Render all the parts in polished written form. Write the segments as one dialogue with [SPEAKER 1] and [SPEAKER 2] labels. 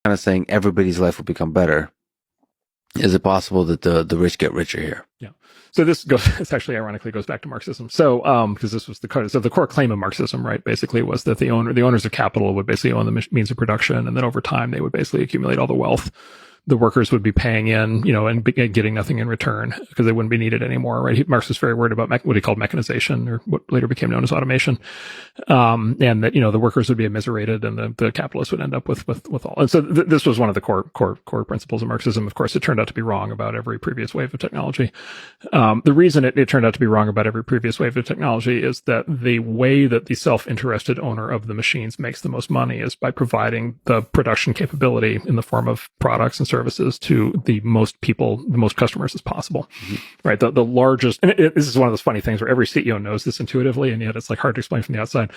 [SPEAKER 1] kind of saying everybody's life will become better. Is it possible that the rich get richer here?
[SPEAKER 2] Yeah. So this actually ironically goes back to Marxism. So, because this was the core claim of Marxism, right, basically was that the owners of capital would basically own the means of production, and then over time they would basically accumulate all the wealth. The workers would be paying in, and getting nothing in return because they wouldn't be needed anymore, right? Marx was very worried about what he called mechanization, or what later became known as automation. And that, the workers would be immiserated and the capitalists would end up with all. And so this was one of the core principles of Marxism. Of course, it turned out to be wrong about every previous wave of technology. The reason it turned out to be wrong about every previous wave of technology is that the way that the self-interested owner of the machines makes the most money is by providing the production capability in the form of products and services to the most people, the most customers as possible, right? The largest, and this is one of those funny things where every CEO knows this intuitively, and yet it's like hard to explain from the outside.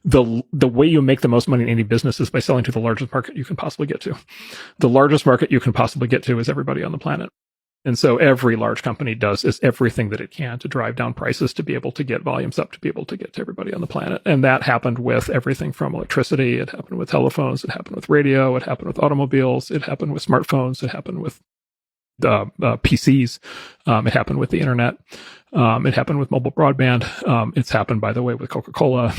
[SPEAKER 2] The way you make the most money in any business is by selling to the largest market you can possibly get to. The largest market you can possibly get to is everybody on the planet. And so every large company is everything that it can to drive down prices, to be able to get volumes up, to be able to get to everybody on the planet. And that happened with everything from electricity. It happened with telephones. It happened with radio. It happened with automobiles. It happened with smartphones. It happened with PCs. It happened with the internet. It happened with mobile broadband. It's happened, by the way, with Coca-Cola.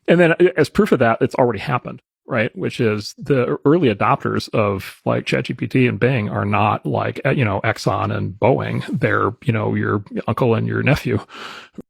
[SPEAKER 2] And then as proof of that, it's already happened, right? Which is the early adopters of like ChatGPT and Bing are not like, Exxon and Boeing. They're, your uncle and your nephew.